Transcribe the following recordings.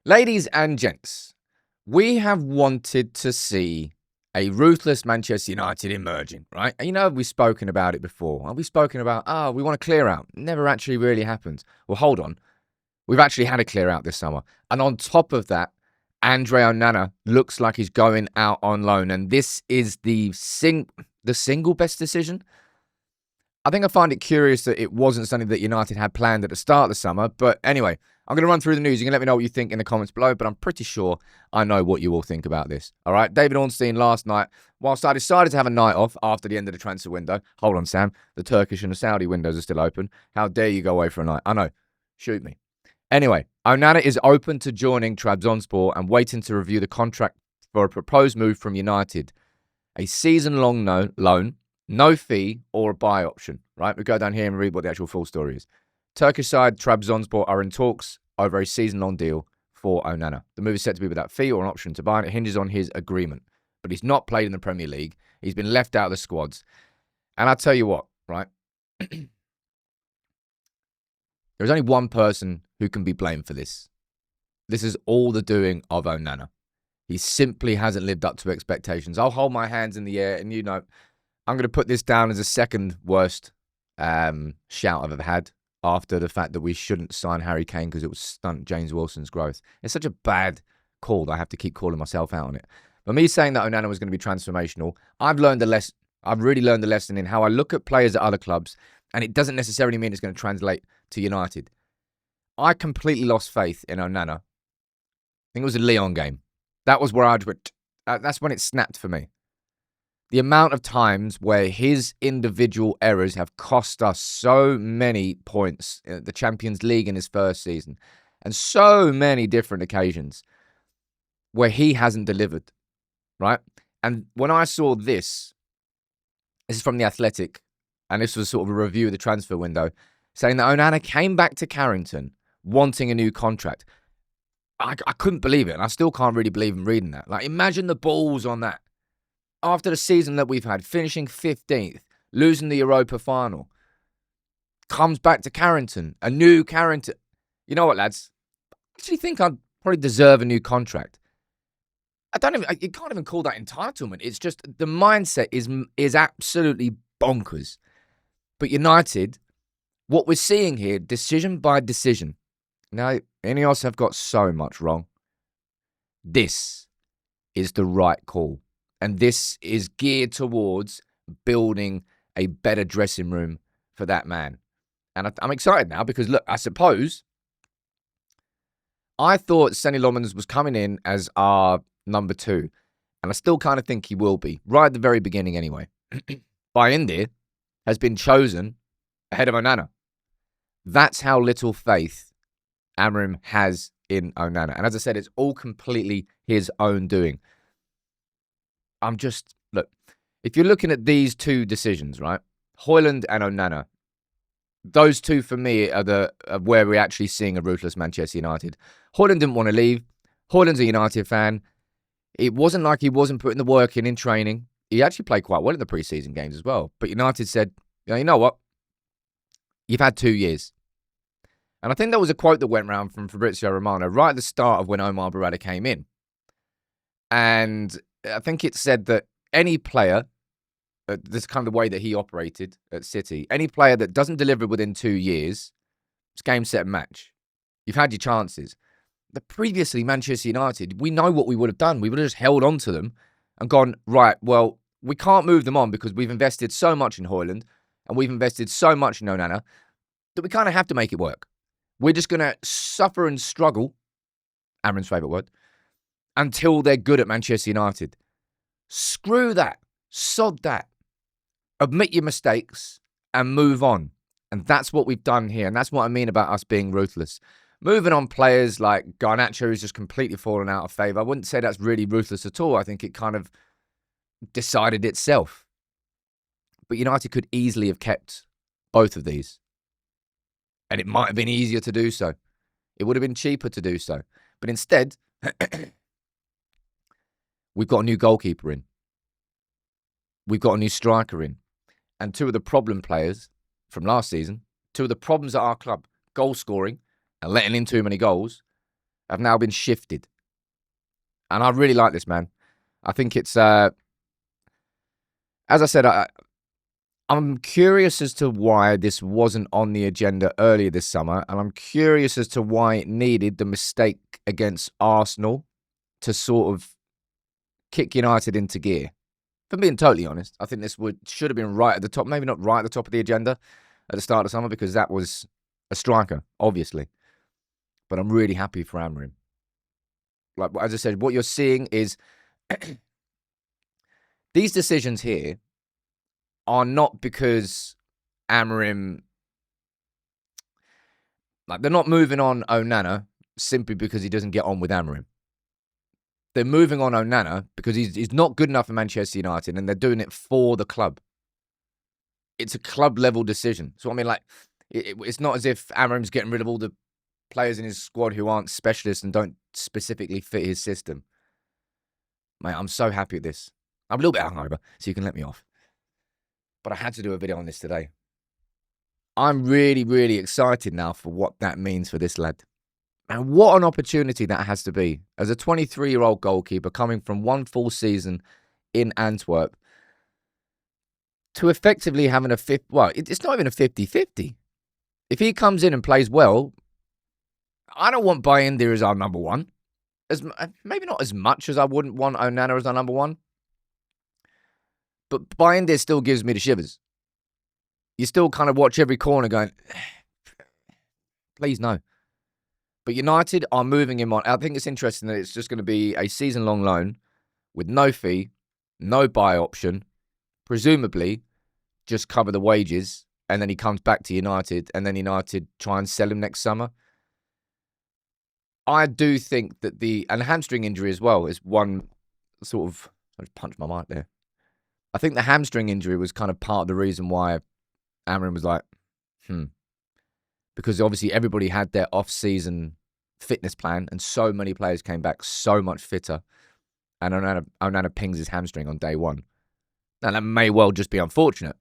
Ladies and gents, we have wanted to see a ruthless Manchester United emerging, right? And we've spoken about it before. We've spoken about, we want to clear out. Never actually really happens. Well, hold on. We've actually had a clear out this summer. And on top of that, Andre Onana looks like he's going out on loan. And this is the single best decision. I think I find it curious that it wasn't something that United had planned at the start of the summer. But anyway, I'm going to run through the news. You can let me know what you think in the comments below, but I'm pretty sure I know what you all think about this. All right, David Ornstein last night, whilst I decided to have a night off after the end of the transfer window. Hold on, Sam. The Turkish and the Saudi windows are still open. How dare you go away for a night? I know. Shoot me. Anyway, Onana is open to joining Trabzonspor and waiting to review the contract for a proposed move from United. A season-long loan, no fee or a buy option, right? We go down here and read what the actual full story is. Turkish side Trabzonspor are in talks over a season-long deal for Onana. The move is set to be without fee or an option to buy, and it hinges on his agreement. But he's not played in the Premier League. He's been left out of the squads. And I'll tell you what, right? There's only one person who can be blamed for this. This is all the doing of Onana. He simply hasn't lived up to expectations. I'll hold my hands in the air, and I'm going to put this down as the second worst shout I've ever had after the fact that we shouldn't sign Harry Kane because it would stunt James Wilson's growth. It's such a bad call that I have to keep calling myself out on it. But me saying that Onana was going to be transformational, I've really learned the lesson in how I look at players at other clubs, and it doesn't necessarily mean it's going to translate to United. I completely lost faith in Onana. I think it was a Lyon game. That was where that's when it snapped for me. The amount of times where his individual errors have cost us so many points in the Champions League in his first season, and so many different occasions where he hasn't delivered, right? And when I saw this is from The Athletic, and this was sort of a review of the transfer window, saying that Onana came back to Carrington wanting a new contract. I couldn't believe it, and I still can't really believe in reading that. Like, imagine the balls on that. After the season that we've had, finishing 15th, losing the Europa final, comes back to Carrington, a new Carrington. You know what, lads? I actually think I'd probably deserve a new contract. You can't even call that entitlement. It's just the mindset is absolutely bonkers. But United, what we're seeing here, decision by decision. Now, Ineos have got so much wrong. This is the right call. And this is geared towards building a better dressing room for that man. And I'm excited now because, look, I suppose I thought Senny Lomans was coming in as our number 2. And I still kind of think he will be, right at the very beginning anyway. Bayindir has been chosen ahead of Onana. That's how little faith Amorim has in Onana. And as I said, it's all completely his own doing. Look, if you're looking at these two decisions, right? Højlund and Onana, those two for me are where we're actually seeing a ruthless Manchester United. Højlund didn't want to leave. Højlund's a United fan. It wasn't like he wasn't putting the work in training. He actually played quite well in the preseason games as well. But United said, you know what? You've had 2 years. And I think there was a quote that went around from Fabrizio Romano right at the start of when Omar Berrada came in. And I think it said that any player, this is kind of the way that he operated at City, any player that doesn't deliver within 2 years, it's game, set, match. You've had your chances. But previously, Manchester United, we know what we would have done. We would have just held on to them and gone, right, well, we can't move them on because we've invested so much in Højlund and we've invested so much in Onana that we kind of have to make it work. We're just going to suffer and struggle, Amorim's favourite word, until they're good at Manchester United. Screw that. Sod that. Admit your mistakes and move on. And that's what we've done here. And that's what I mean about us being ruthless. Moving on players like Garnacho, who's just completely fallen out of favour. I wouldn't say that's really ruthless at all. I think it kind of decided itself. But United could easily have kept both of these. And it might have been easier to do so. It would have been cheaper to do so. But instead, we've got a new goalkeeper in. We've got a new striker in. And 2 of the problem players from last season, 2 of the problems at our club, goal scoring and letting in too many goals, have now been shifted. And I really like this, man. I think it's, as I said, I'm curious as to why this wasn't on the agenda earlier this summer. And I'm curious as to why it needed the mistake against Arsenal to sort of kick United into gear. If I'm being totally honest, I think this should have been right at the top, maybe not right at the top of the agenda at the start of summer, because that was a striker, obviously. But I'm really happy for Amorim. Like, as I said, what you're seeing is these decisions here are not because Amorim, like, they're not moving on Onana simply because he doesn't get on with Amorim. They're moving on Onana because he's not good enough for Manchester United, and they're doing it for the club. It's a club-level decision. So, I mean, like, it's not as if Amorim's getting rid of all the players in his squad who aren't specialists and don't specifically fit his system. Mate, I'm so happy with this. I'm a little bit hungover, so you can let me off. But I had to do a video on this today. I'm really, really excited now for what that means for this lad. And what an opportunity that has to be. As a 23-year-old goalkeeper coming from one full season in Antwerp to effectively having a it's not even a 50-50. If he comes in and plays well, I don't want Bayindir as our number one. Maybe not as much as I wouldn't want Onana as our number one. But Bayindir still gives me the shivers. You still kind of watch every corner going, please no. But United are moving him on. I think it's interesting that it's just going to be a season-long loan with no fee, no buy option, presumably just cover the wages, and then he comes back to United, and then United try and sell him next summer. I do think that the hamstring injury as well is one sort of, I just punched my mic there. I think the hamstring injury was kind of part of the reason why Amorim was like, because obviously everybody had their off-season fitness plan, and so many players came back so much fitter, and Onana pings his hamstring on day one. Now, that may well just be unfortunate,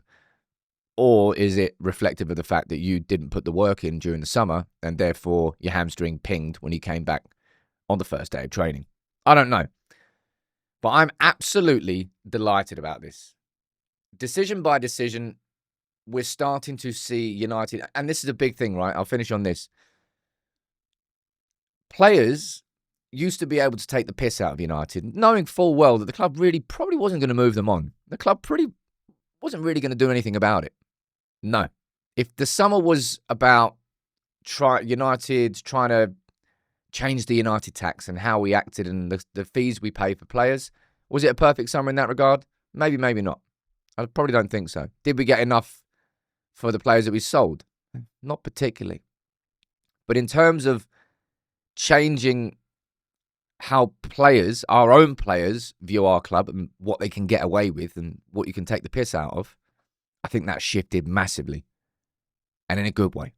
or is it reflective of the fact that you didn't put the work in during the summer, and therefore your hamstring pinged when you came back on the first day of training? I don't know. But I'm absolutely delighted about this. Decision by decision, we're starting to see United, and this is a big thing, right? I'll finish on this. Players used to be able to take the piss out of United, knowing full well that the club really probably wasn't going to move them on. The club wasn't really going to do anything about it. No. If the summer was about United trying to change the United tax and how we acted and the fees we pay for players, was it a perfect summer in that regard? Maybe, maybe not. I probably don't think so. Did we get enough for the players that we sold? Not particularly. But in terms of changing how players, our own players, view our club and what they can get away with and what you can take the piss out of, I think that shifted massively and in a good way.